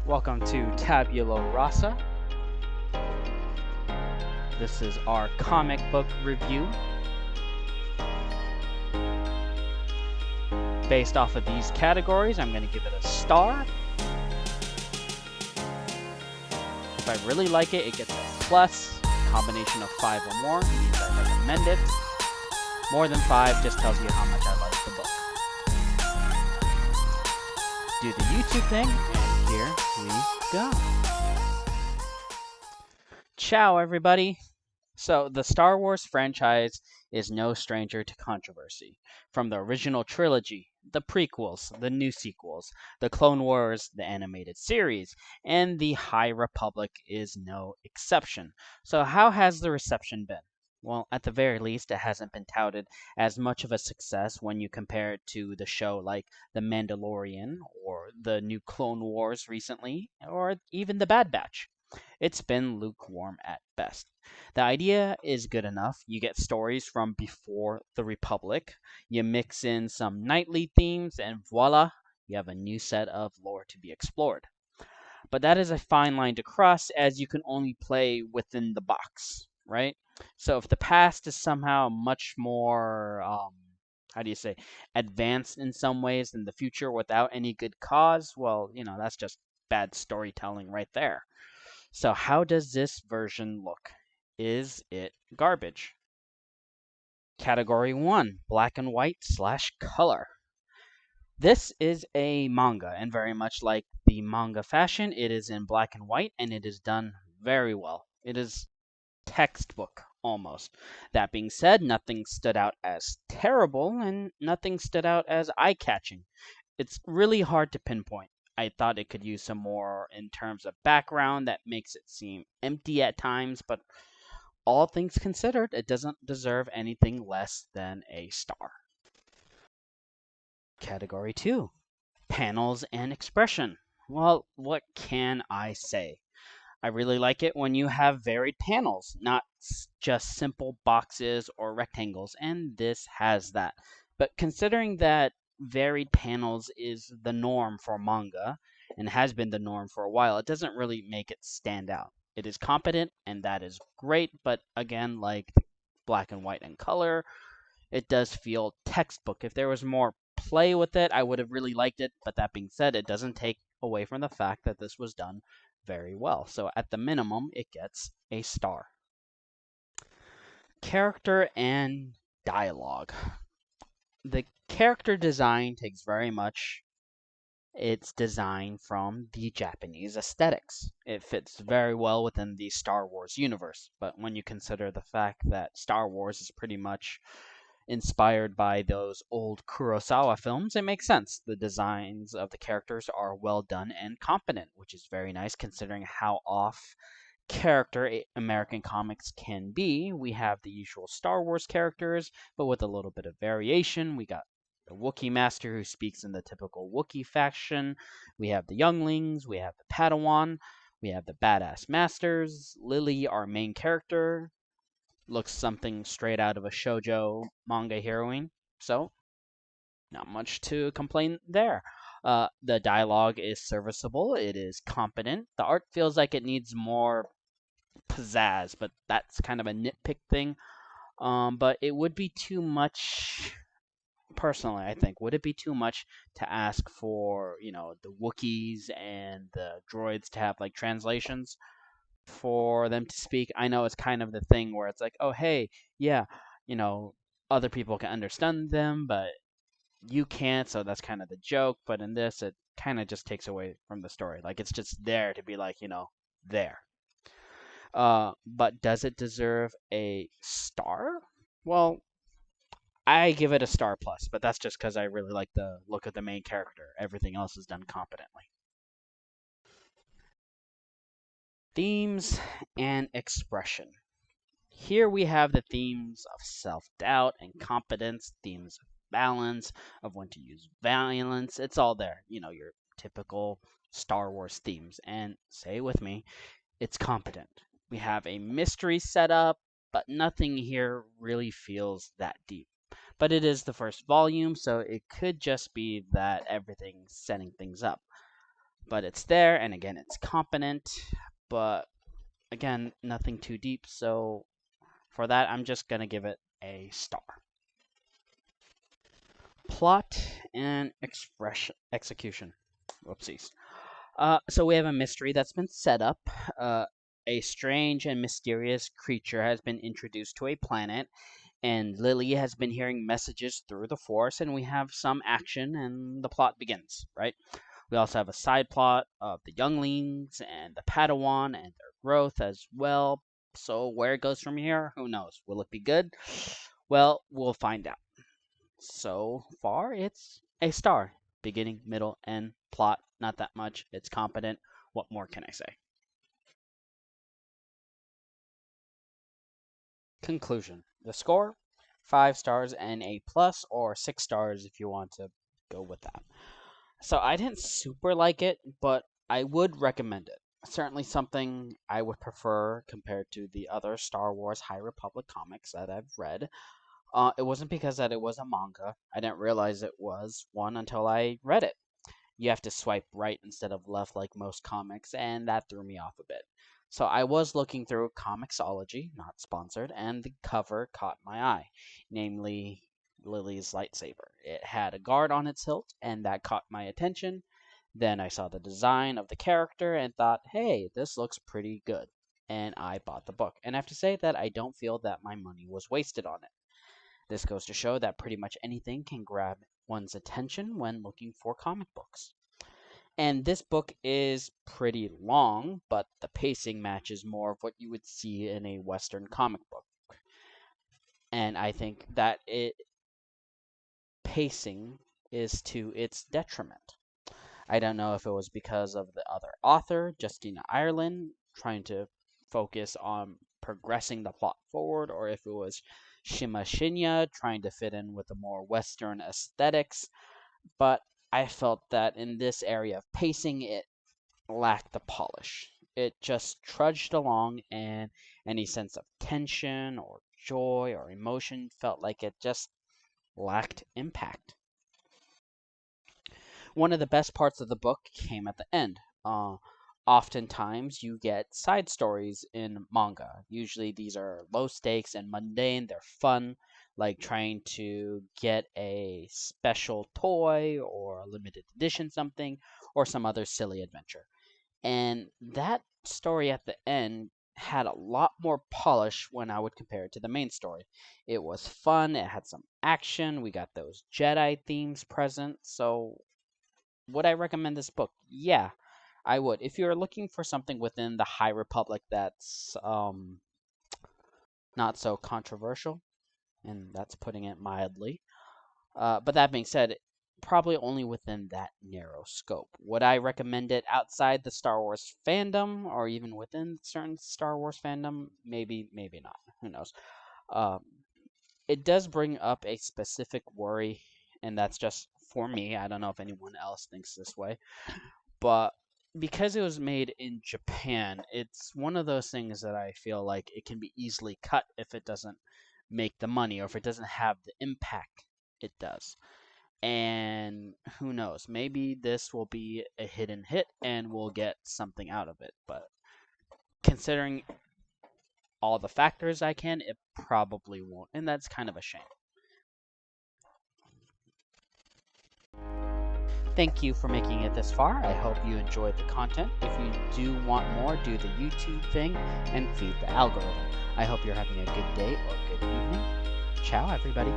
Welcome to Tabula Rasa. This is our comic book review. Based off of these categories, I'm going to give it a star. If I really like it, it gets a plus. Combination of 5 or more means I recommend it. More than 5 just tells you how much I like the book. Do the YouTube thing, and here we go. Ciao, everybody. So, the Star Wars franchise is no stranger to controversy. From the original trilogy, the prequels, the new sequels, the Clone Wars, the animated series, and the High Republic is no exception. So, how has the reception been? Well, at the very least, it hasn't been touted as much of a success when you compare it to the show like The Mandalorian or the new Clone Wars recently, or even The Bad Batch. It's been lukewarm at best. The idea is good enough. You get stories from before the Republic, you mix in some knightly themes, and voila, you have a new set of lore to be explored. But that is a fine line to cross as you can only play within the box, right? So if the past is somehow much more, how do you say, advanced in some ways than the future without any good cause, well, that's just bad storytelling right there. So how does this version look? Is it garbage? Category 1, black and white / color. This is a manga, and very much like the manga fashion, it is in black and white, and it is done very well. It is textbook, almost. That being said, nothing stood out as terrible, and nothing stood out as eye-catching. It's really hard to pinpoint. I thought it could use some more in terms of background that makes it seem empty at times, but all things considered, it doesn't deserve anything less than a star. Category 2, panels and expression. Well, what can I say? I really like it when you have varied panels, not just simple boxes or rectangles, and this has that. But considering that varied panels is the norm for manga and has been the norm for a while, it doesn't really make it stand out. It is competent, and that is great, but again, like black and white and color, it does feel textbook. If there was more play with it, I would have really liked it, but that being said, it doesn't take away from the fact that this was done very well. So at the minimum, it gets a star. Character and dialogue. The character design takes very much its design from the Japanese aesthetics. It fits very well within the Star Wars universe, but when you consider the fact that Star Wars is pretty much inspired by those old Kurosawa films, it makes sense. The designs of the characters are well done and competent, which is very nice considering how off character American comics can be. We have the usual Star Wars characters, but with a little bit of variation. We got the Wookiee master who speaks in the typical Wookiee fashion. We have the younglings, we have the Padawan, we have the badass masters. Lily, our main character, looks something straight out of a shoujo manga heroine. So, not much to complain there. The dialogue is serviceable. It is competent. The art feels like it needs more pizzazz, but that's kind of a nitpick thing. But it would be too much. Personally, I think would it be too much to ask for the Wookiees and the droids to have like translations for them to speak? I know it's kind of the thing where it's like, oh hey, yeah, you know, other people can understand them, but you can't, so that's kind of the joke. But in this, it kind of just takes away from the story. Like it's just there to be like, there. But does it deserve a star? Well, I give it a star plus, but that's just because I really like the look of the main character. Everything else is done competently. Themes and expression. Here we have the themes of self doubt and competence, themes of balance, of when to use violence. It's all there. Your typical Star Wars themes. And say with me, it's competent. We have a mystery set up, but nothing here really feels that deep. But it is the first volume, so it could just be that everything's setting things up. but it's there, and again, it's competent, but again, nothing too deep, so for that, I'm just gonna give it a star. Plot and execution. Whoopsies. So we have a mystery that's been set up. A strange and mysterious creature has been introduced to a planet, and Lily has been hearing messages through the force, and we have some action, and the plot begins, right? We also have a side plot of the younglings and the Padawan and their growth as well. So where it goes from here, who knows? Will it be good? Well, we'll find out. So far, it's a star. Beginning, middle, end, plot, not that much. It's competent. What more can I say? Conclusion. The score, 5 stars and a plus, or 6 stars if you want to go with that. So I didn't super like it, but I would recommend it. Certainly something I would prefer compared to the other Star Wars High Republic comics that I've read. It wasn't because that it was a manga. I didn't realize it was one until I read it. You have to swipe right instead of left like most comics, and that threw me off a bit. So I was looking through Comixology, not sponsored, and the cover caught my eye, namely Lily's lightsaber. It had a guard on its hilt, and that caught my attention. Then I saw the design of the character and thought, hey, this looks pretty good. And I bought the book. And I have to say that I don't feel that my money was wasted on it. This goes to show that pretty much anything can grab one's attention when looking for comic books. And this book is pretty long, but the pacing matches more of what you would see in a Western comic book. And I think that pacing is to its detriment. I don't know if it was because of the other author, Justina Ireland, trying to focus on progressing the plot forward, or if it was Shinya trying to fit in with the more Western aesthetics. But I felt that in this area of pacing, it lacked the polish. It just trudged along, and any sense of tension or joy or emotion felt like it just lacked impact. One of the best parts of the book came at the end. Oftentimes, you get side stories in manga. Usually, these are low stakes and mundane. They're fun, like trying to get a special toy or a limited edition something, or some other silly adventure. And that story at the end had a lot more polish when I would compare it to the main story. It was fun, it had some action, we got those Jedi themes present, so would I recommend this book? Yeah, I would. If you're looking for something within the High Republic that's not so controversial, and that's putting it mildly. But that being said, probably only within that narrow scope. Would I recommend it outside the Star Wars fandom, or even within certain Star Wars fandom? Maybe, maybe not. Who knows? Um, it does bring up a specific worry, and that's just for me. I don't know if anyone else thinks this way, but because it was made in Japan, it's one of those things that I feel like it can be easily cut if it doesn't make the money or if it doesn't have the impact it does. And who knows, maybe this will be a hidden hit and we'll get something out of it. But considering all the factors it probably won't. And that's kind of a shame. Thank you for making it this far. I hope you enjoyed the content. If you do want more, do the YouTube thing and feed the algorithm. I hope you're having a good day or good evening. Ciao, everybody.